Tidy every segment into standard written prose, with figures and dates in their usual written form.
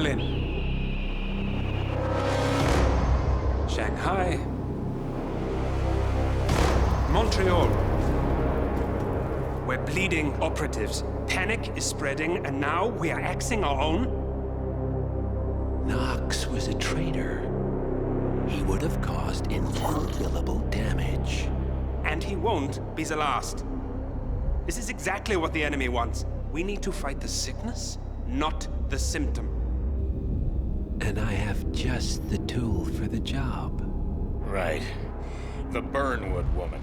Berlin. Shanghai. Montreal. We're bleeding operatives. Panic is spreading, and now we are axing our own? Knox was a traitor. He would have caused incalculable damage. And he won't be the last. This is exactly what the enemy wants. We need to fight the sickness, not the symptom. And I have just the tool for the job. Right. The Burnwood woman.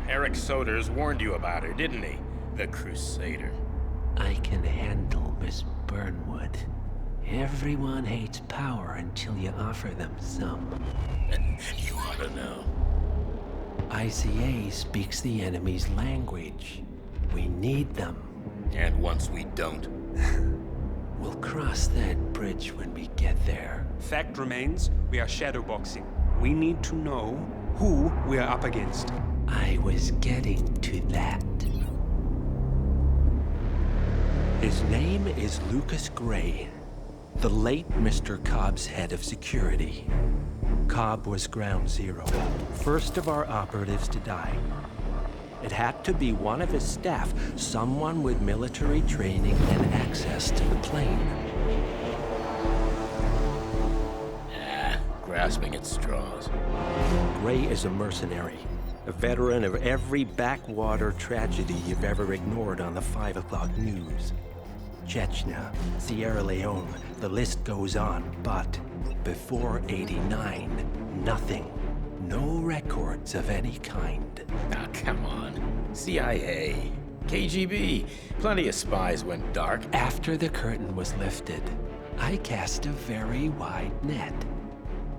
Eric Soders warned you about her, didn't he? The Crusader. I can handle Miss Burnwood. Everyone hates power until you offer them some. You ought to know. ICA speaks the enemy's language. We need them. And once we don't? We'll cross that bridge when we get there. Fact remains, we are shadowboxing. We need to know who we are up against. I was getting to that. His name is Lucas Gray, the late Mr. Cobb's head of security. Cobb was ground zero, first of our operatives to die. It had to be one of his staff, someone with military training and access to the plane. Grasping at straws. Gray is a mercenary, a veteran of every backwater tragedy you've ever ignored on the 5 o'clock news. Chechnya, Sierra Leone, the list goes on, but before '89, nothing. No records of any kind. Ah, come on. CIA, KGB, plenty of spies went dark. After the curtain was lifted, I cast a very wide net.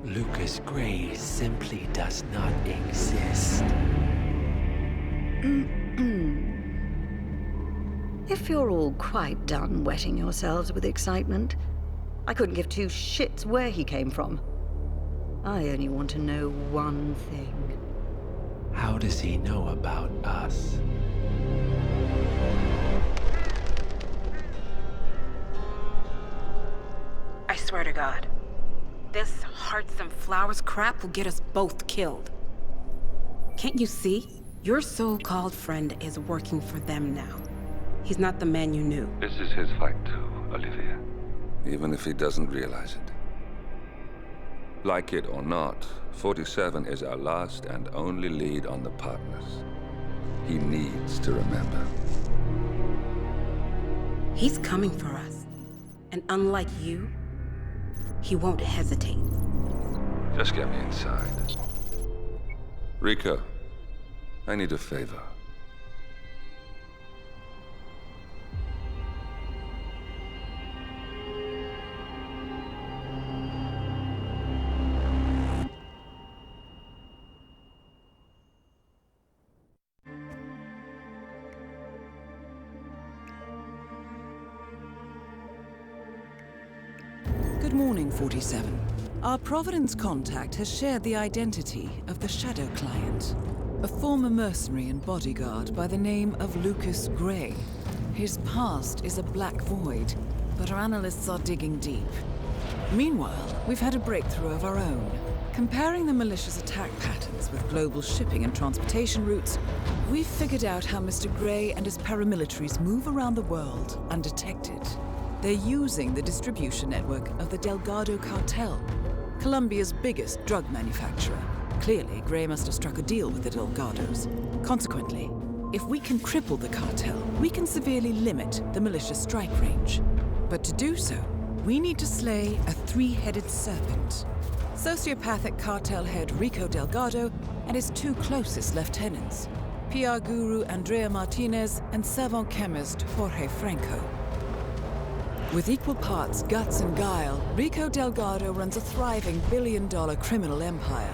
Lucas Gray simply does not exist. If you're all quite done wetting yourselves with excitement, I couldn't give two shits where he came from. I only want to know one thing. How does he know about us? I swear to God, this hearts and flowers crap will get us both killed. Can't you see? Your so-called friend is working for them now. He's not the man you knew. This is his fight too, Olivia. Even if he doesn't realize it. Like it or not, 47 is our last and only lead on the partners. He needs to remember. He's coming for us. And unlike you, he won't hesitate. Just get me inside. Rico, I need a favor. Good morning, 47. Our Providence contact has shared the identity of the Shadow Client, a former mercenary and bodyguard by the name of Lucas Gray. His past is a black void, but our analysts are digging deep. Meanwhile, we've had a breakthrough of our own. Comparing the malicious attack patterns with global shipping and transportation routes, we've figured out how Mr. Gray and his paramilitaries move around the world undetected. They're using the distribution network of the Delgado cartel, Colombia's biggest drug manufacturer. Clearly, Gray must have struck a deal with the Delgados. Consequently, if we can cripple the cartel, we can severely limit the malicious strike range. But to do so, we need to slay a three-headed serpent. Sociopathic cartel head Rico Delgado and his two closest lieutenants, PR guru Andrea Martinez and savant chemist Jorge Franco. With equal parts guts and guile, Rico Delgado runs a thriving billion-dollar criminal empire.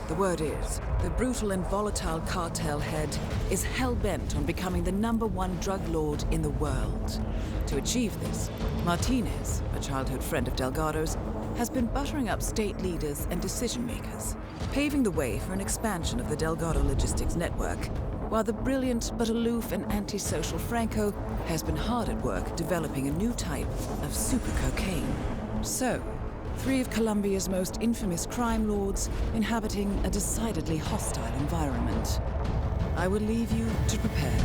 The word is, the brutal and volatile cartel head is hell-bent on becoming the #1 drug lord in the world. To achieve this, Martinez, a childhood friend of Delgado's, has been buttering up state leaders and decision-makers, paving the way for an expansion of the Delgado logistics network, while the brilliant but aloof and antisocial Franco has been hard at work developing a new type of super cocaine. So, 3 of Columbia's most infamous crime lords inhabiting a decidedly hostile environment. I will leave you to prepare.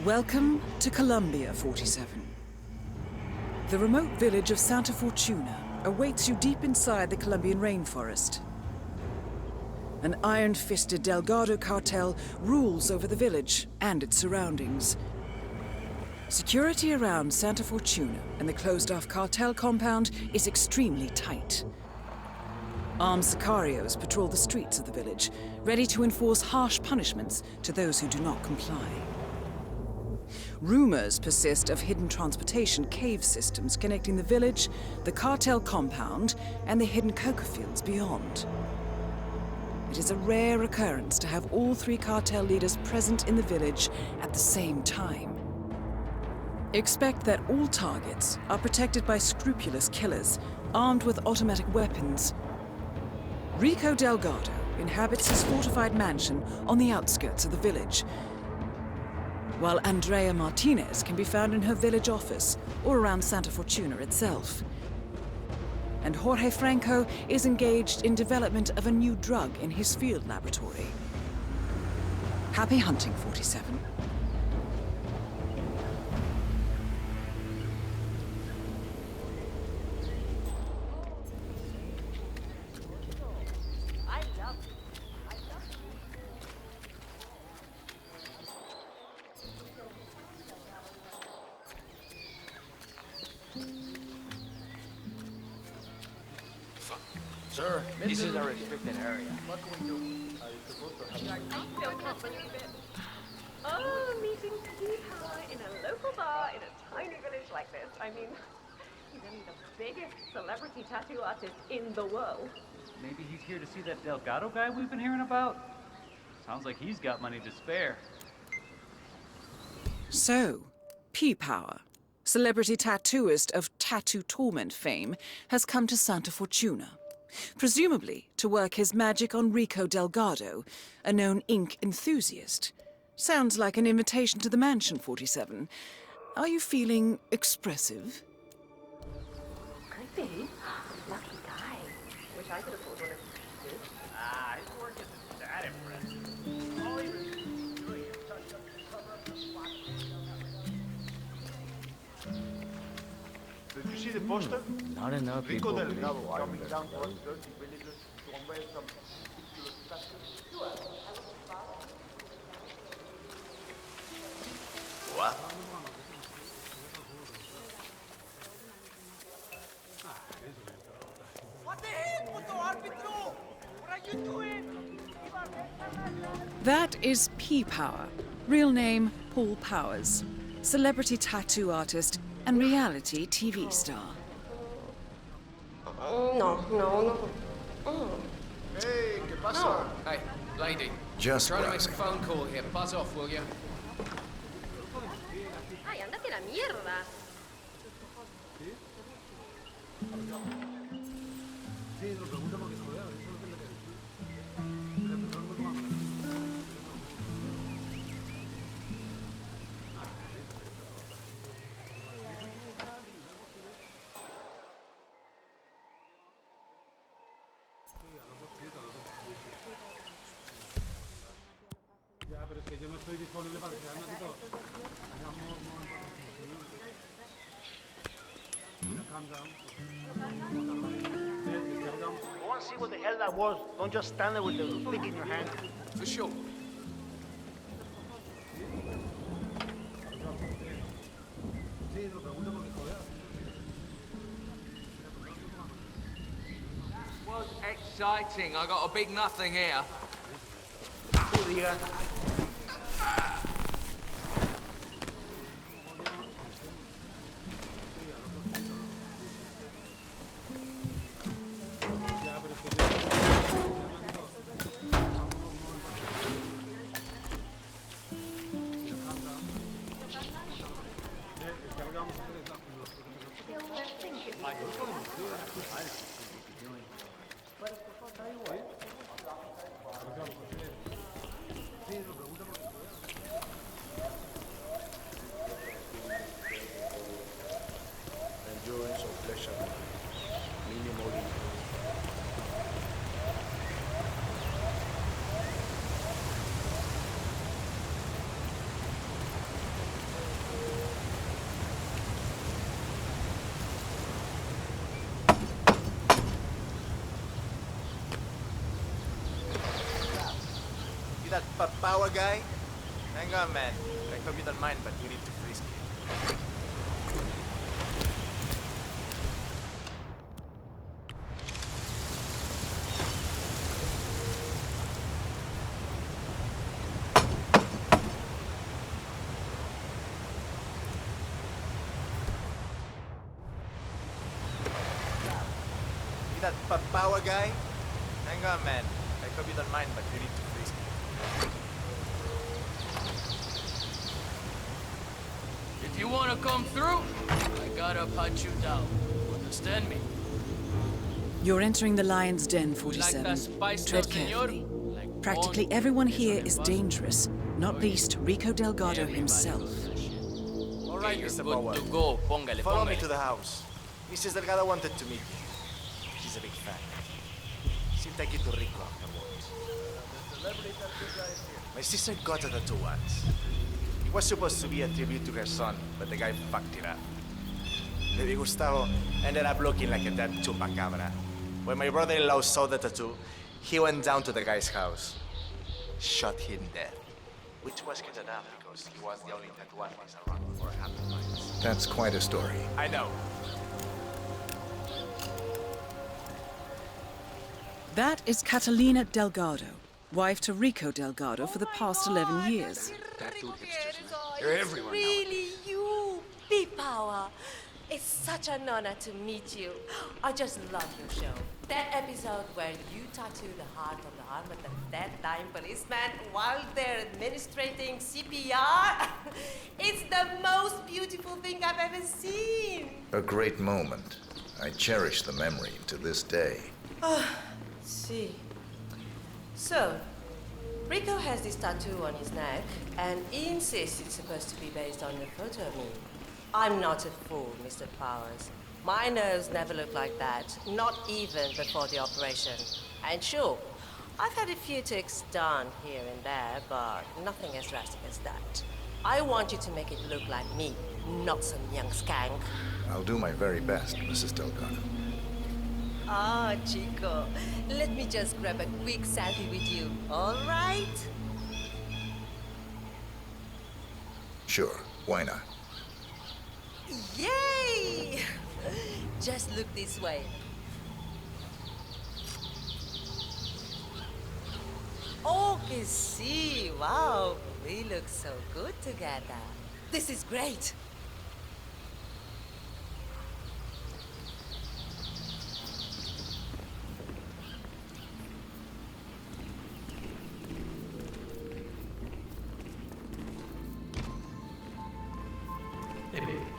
Welcome to Columbia, 47. The remote village of Santa Fortuna awaits you deep inside the Colombian rainforest. An iron-fisted Delgado cartel rules over the village and its surroundings. Security around Santa Fortuna and the closed-off cartel compound is extremely tight. Armed sicarios patrol the streets of the village, ready to enforce harsh punishments to those who do not comply. Rumors persist of hidden transportation cave systems connecting the village, the cartel compound, and the hidden coca fields beyond. It is a rare occurrence to have all 3 cartel leaders present in the village at the same time. Expect that all targets are protected by scrupulous killers, armed with automatic weapons. Rico Delgado inhabits his fortified mansion on the outskirts of the village, while Andrea Martinez can be found in her village office or around Santa Fortuna itself. And Jorge Franco is engaged in development of a new drug in his field laboratory. Happy hunting, 47. Sir, this is a restricted area. Oh, meeting P-Power in a local bar in a tiny village like this. I mean, he's only the biggest celebrity tattoo artist in the world. Maybe he's here to see that Delgado guy we've been hearing about? Sounds like he's got money to spare. So, P-Power, celebrity tattooist of Tattoo Torment fame, has come to Santa Fortuna. Presumably to work his magic on Rico Delgado, a known ink enthusiast. Sounds like an invitation to the mansion, 47. Are you feeling expressive? Could be. Lucky guy. Wish I could afford one of these. His work isn't that impressive. All he was doing is touch up the cover of the spot. Did you see the poster? Not enough Rico people Delgado believe coming farmers down know. towards dirty villagers to unveil some ridiculous tattoos. What? What the hell, puto árbitro? What are you doing? That is P-Power, real name Paul Powers, celebrity tattoo artist and reality TV star. No. Hey, ¿qué pasa? Hey, lady. Just trying to browsing. make a phone call here. Buzz off, will you? Ay, ándate a la mierda. Go and see what the hell that was. Don't just stand there with the flick in your hand. For sure. Was exciting. I got a big nothing here. That power guy? Hang on, man. I hope you don't mind, but we need to frisk him. That power guy? Hang on, man. I hope you don't mind, but we need to frisk him. If you want to come through, I gotta punch you down. Understand me? You're entering the lion's den, Like 47. that spice Tread stuff, senor? carefully. Like Practically corn, everyone queso here and is pasta? dangerous, not least Rico Delgado himself. All right, Okay, you're Mr. good Bower. to go. Póngale, Follow me póngale. to the house. Mrs. Delgado wanted to meet you. She's a big fan. She'll take you to Rico afterwards. My sister got a tattoo once. It was supposed to be a tribute to her son, but the guy fucked it up. Baby Gustavo ended up looking like a dead chupacabra. When my brother-in-law saw the tattoo, he went down to the guy's house, shot him dead. Which was good enough because he was the only tattoo artist around for HITMAN. That's quite a story. I know. That is Catalina Delgado, wife to Rico Delgado for the past 11 years. You're everyone now. Really you, P-Power. It's such an honor to meet you. I just love your show. That episode where you tattoo the heart on the arm of the dead-dying policeman while they're administrating CPR. It's the most beautiful thing I've ever seen. A great moment. I cherish the memory to this day. See. So, Rico has this tattoo on his neck, and he insists it's supposed to be based on a photo of me. I'm not a fool, Mr. Powers. My nose never looked like that, not even before the operation. And sure, I've had a few ticks done here and there, but nothing as drastic as that. I want you to make it look like me, not some young skank. I'll do my very best, Mrs. Delgado. Ah, Chico, let me just grab a quick selfie with you, all right? Sure, why not? Yay! Just look this way. Oh, que sí, wow, we look so good together. This is great.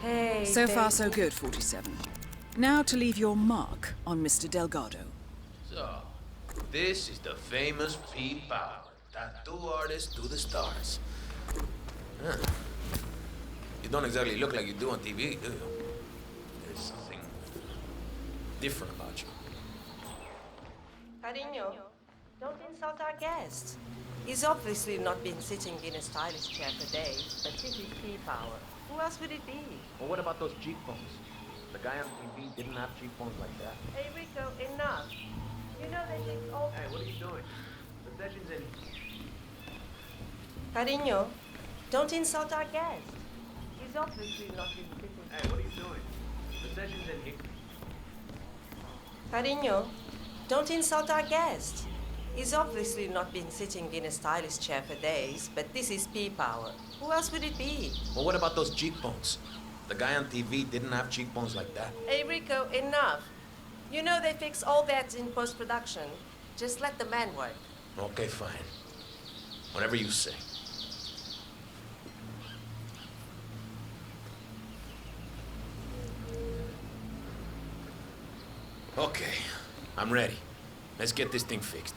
Hey, So far, baby. so good, 47. Now to leave your mark on Mr. Delgado. So, this is the famous P-Power, tattoo artist to the stars. Huh. You don't exactly look like you do on TV, do you? There's something different about you. Cariño, don't insult our guest. He's obviously not been sitting in a stylish chair for days, but this is P-Power. Who else would it be? Well, what about those cheekbones? The guy on TV didn't have cheekbones like that. Hey, Rico, enough. You know that it's all... Hey, what are you doing? The session's in. Cariño, don't insult our guest. He's obviously not been sitting... Hey, what are you doing? The session's in here. Cariño, Don't insult our guest. He's obviously not been sitting in a stylish chair for days, but this is P-Power. Who else would it be? Well, what about those cheekbones? The guy on TV didn't have cheekbones like that. Hey, Rico, enough. You know they fix all that in post-production. Just let the man work. Okay, fine. Whatever you say. Okay, I'm ready. Let's get this thing fixed.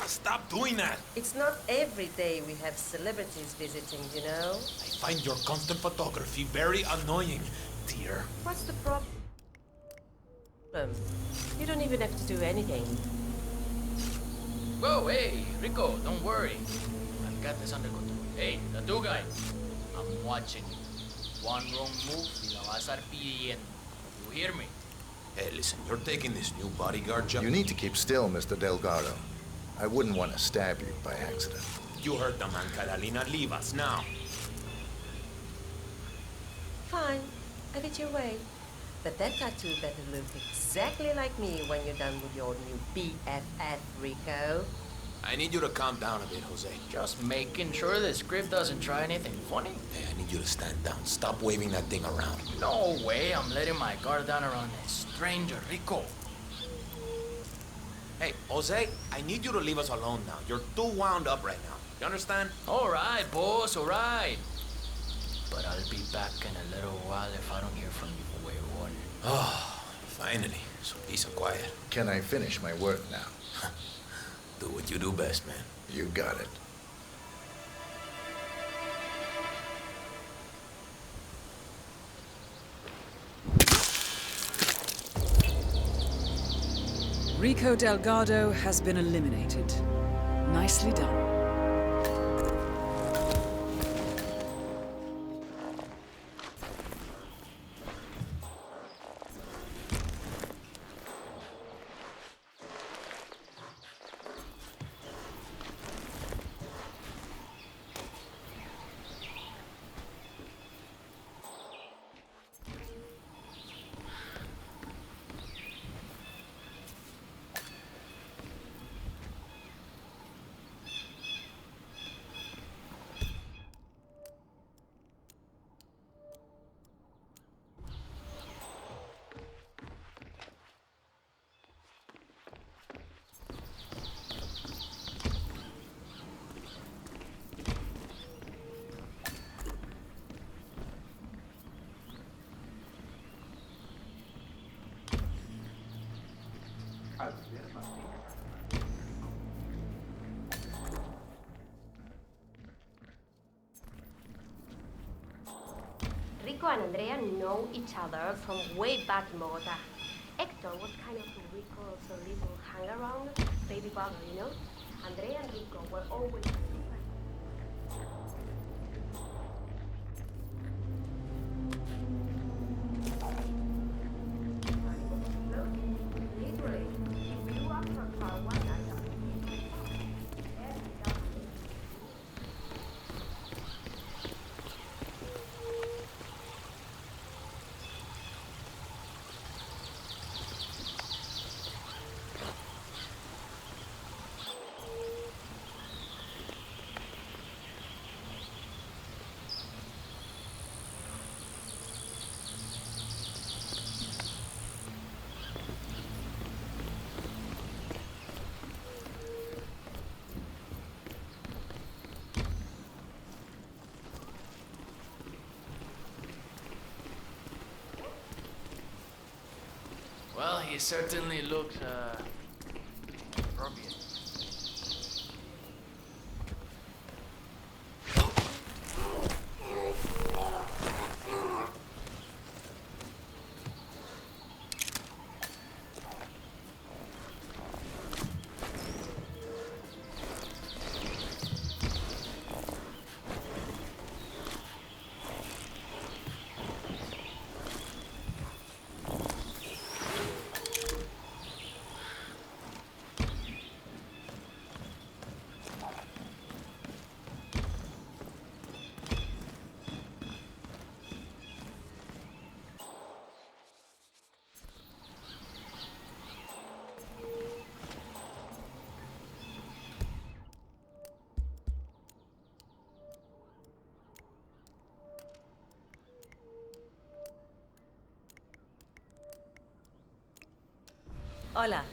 Stop doing that! It's not every day we have celebrities visiting, you know? I find your constant photography very annoying, dear. What's the problem? You don't even have to do anything. Whoa, hey, Rico, don't worry. I've got this under control. Hey, the two guy. I'm watching you. One wrong move, y la vas a estar pidiendo. You hear me? Hey, listen, you're taking this new bodyguard job. You need to keep still, Mr. Delgado. I wouldn't want to stab you by accident. You heard the man, Catalina. Leave us now. Fine, have it your way. But that tattoo better look exactly like me when you're done with your new BFF, Rico. I need you to calm down a bit, Jose. Just making sure the script doesn't try anything funny. Hey, I need you to stand down. Stop waving that thing around. No way, I'm letting my guard down around a stranger, Rico. Hey, Jose, I need you to leave us alone now. You're too wound up right now. You understand? All right, boss, all right. But I'll be back in a little while if I don't hear from you for way one. Oh, finally. Some peace and quiet. Can I finish my work now? Do what you do best, man. You got it. Rico Delgado has been eliminated. Nicely done. Rico and Andrea know each other from way back in Bogota. Hector was kind of Rico's little hang-around, baby brother, you know? Andrea and Rico were always literally, we grew up for one night. Well, he certainly looked, appropriate. Hola.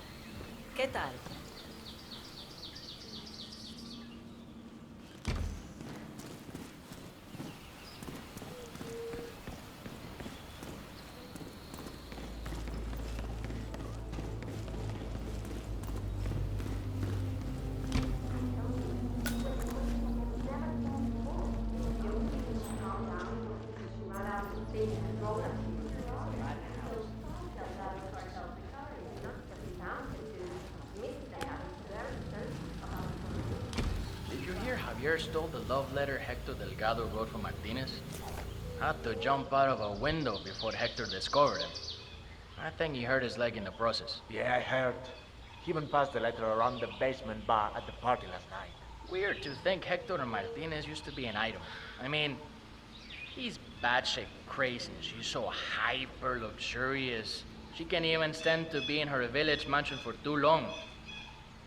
¿Qué tal? Did you hear Javier stole the love letter Hector Delgado wrote for Martinez? Had to jump out of a window before Hector discovered him. I think he hurt his leg in the process. Yeah, I heard. He even passed the letter around the basement bar at the party last night. Weird to think Hector and Martinez used to be an item. I mean, he's batshit crazy and she's so hyper luxurious. She can't even stand to be in her village mansion for too long.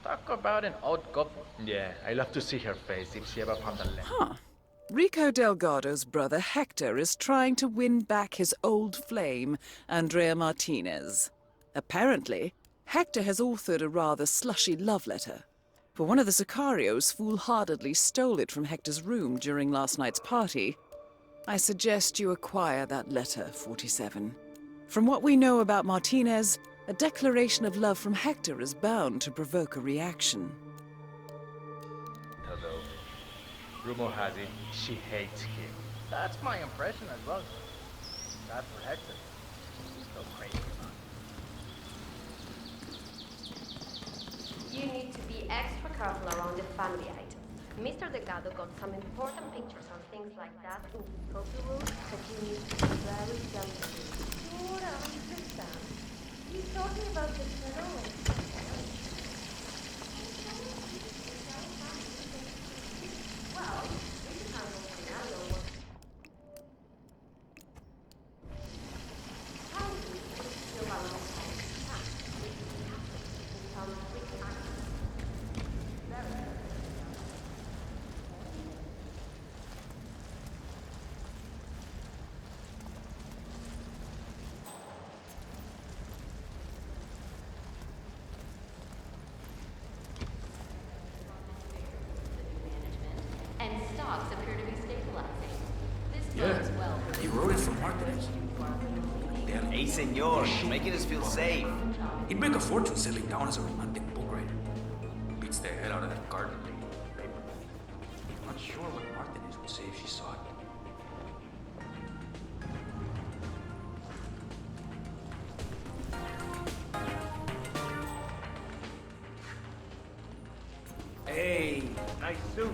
Talk about an odd couple. Yeah, I love to see her face if she ever found a letter. Huh. Rico Delgado's brother Hector is trying to win back his old flame, Andrea Martinez. Apparently, Hector has authored a rather slushy love letter. But one of the Sicarios foolhardily stole it from Hector's room during last night's party. I suggest you acquire that letter, 47. From what we know about Martinez, a declaration of love from Hector is bound to provoke a reaction. Hello. Rumor has it, she hates him. That's my impression as well. Sad for Hector. He's so crazy about it. You need to be extra careful around the family items. Mr. Delgado got some important pictures and things like that in his copy room, so you need to be very careful. Sure, I understand. You're talking about the shadow. Well, this is how the scenario was. How do you feel about the some quick action? Very and stocks appear to be stabilizing. This Yeah, bodes well for he wrote it for Martinez. Damn. Hey, senor, making us feel safe. He'd make a fortune settling down as a romantic book writer. Beats the hell out of that garden paper. I'm not sure what Martinez would say if she saw it. Hey, nice suit.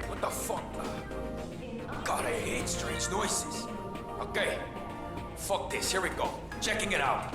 What the fuck? God, I hate strange noises. Okay. Fuck this, here we go. Checking it out.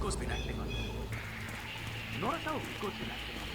Rico's been acting on it. Notice how Rico's been acting on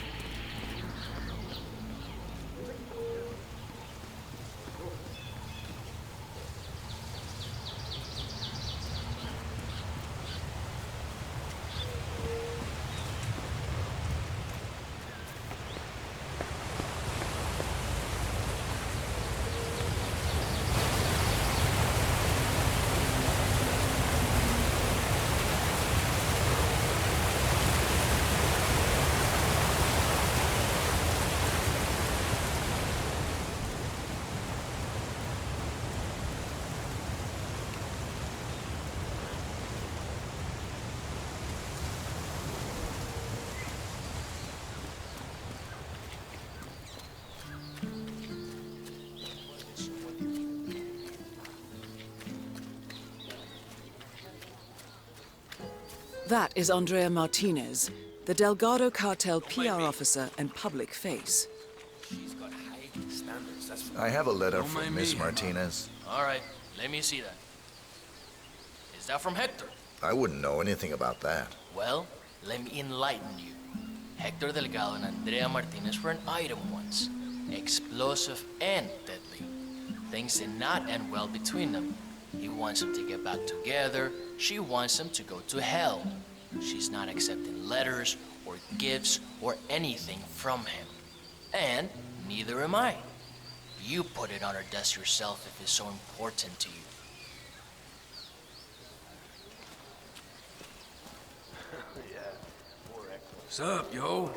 That is Andrea Martinez, the Delgado cartel PR officer and public face. She's got high standards, that's for I have a letter Don't from mind Miss me. Martinez. All right, let me see that. Is that from Hector? I wouldn't know anything about that. Well, let me enlighten you. Hector Delgado and Andrea Martinez were an item once. Explosive and deadly. Things did not end well between them. He wants them to get back together. She wants them to go to hell. She's not accepting letters or gifts or anything from him. And neither am I. You put it on her desk yourself if it's so important to you. What's up, yo?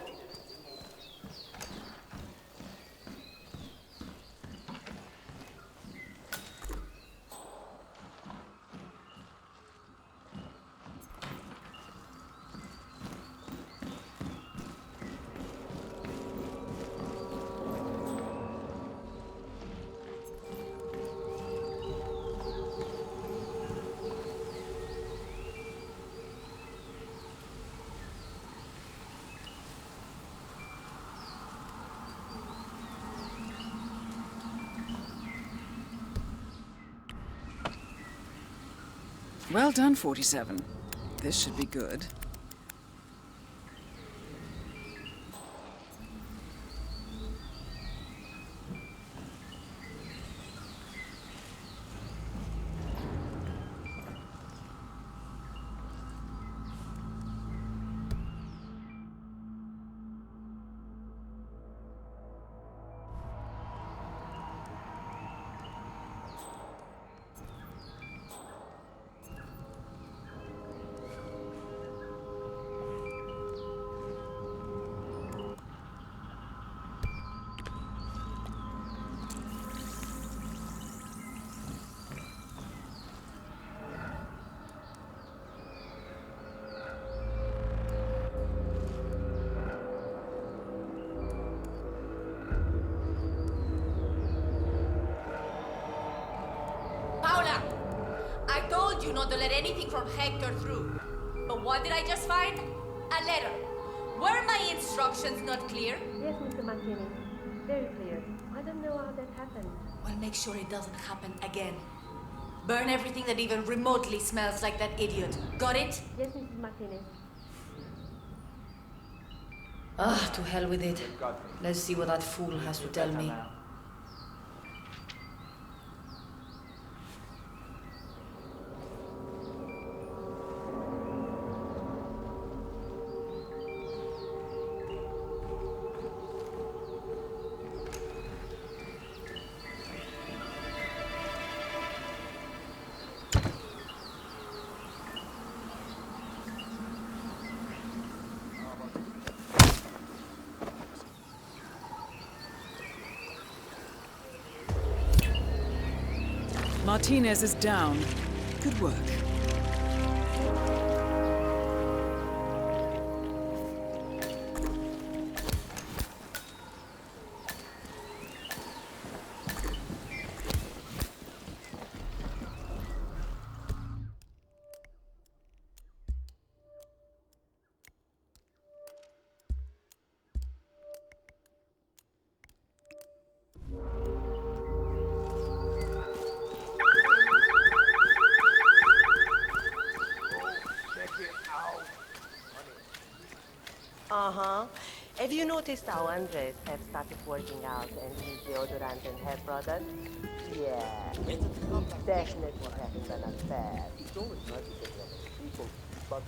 Well done, 47. This should be good. You not to let anything from Hector through. But what did I just find? A letter. Were my instructions not clear? Yes, Mr. Martinez. Very clear. I don't know how that happened. Well, make sure it doesn't happen again. Burn everything that even remotely smells like that idiot. Got it? Yes, Mrs. Martinez. Ah, to hell with it. Let's see what that fool has to tell me. Martinez is down. Good work. Uh-huh. Have you noticed how Andres have started working out and use deodorant and hair products? Yeah. Definitely having an affair. It's always nice to get people, but...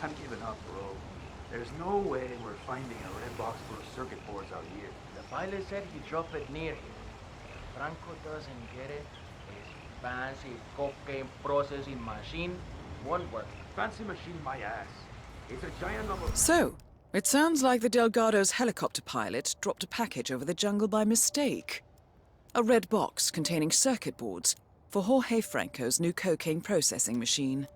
I'm giving up, bro. There's no way we're finding a red box full of circuit boards out here. The pilot said he dropped it near here. Franco doesn't get it. His fancy cocaine processing machine won't work. Fancy machine my ass. It's a giant number. So, it sounds like the Delgado's helicopter pilot dropped a package over the jungle by mistake. A red box containing circuit boards for Jorge Franco's new cocaine processing machine.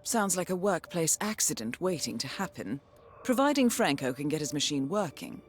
Sounds like a workplace accident waiting to happen, providing Franco can get his machine working.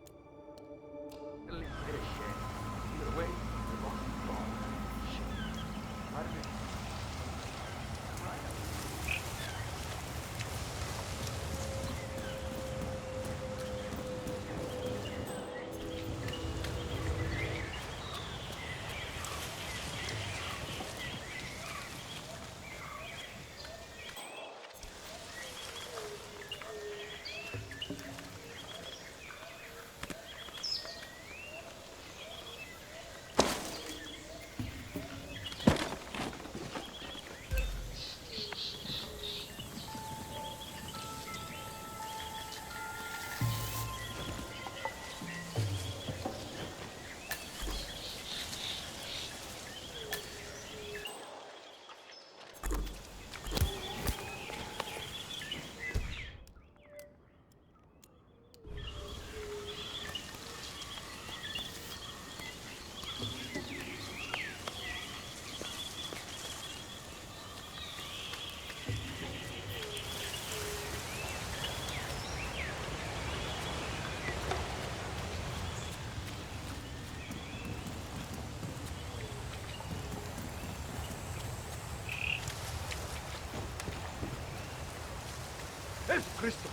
Cristo.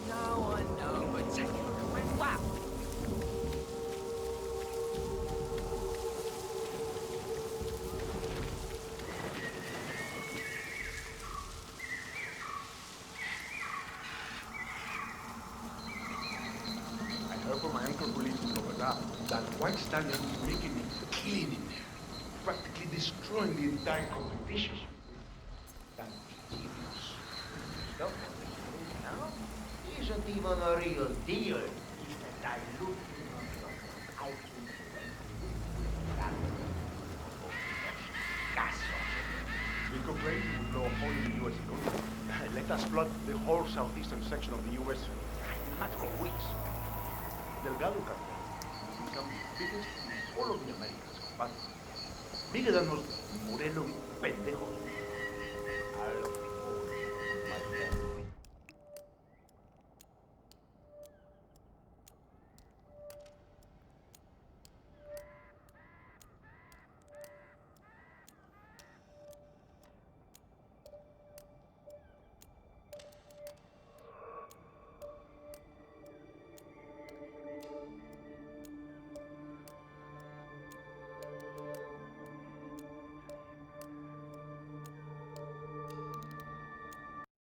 I know, but take a look at my wow. I heard from my anchor police in Bogota that white standard is making a killing in there, practically destroying the entire competition. Thankyous. No, now isn't even a real deal. It's a diluted Rico Gray will blow a hole in the U.S. economy. Let us flood the whole southeastern section of the U.S. in a matter of weeks. Delgado cartel will become the biggest in all of the Americas, compadre. Bigger than los Morelos pendejos. I love you, my friend.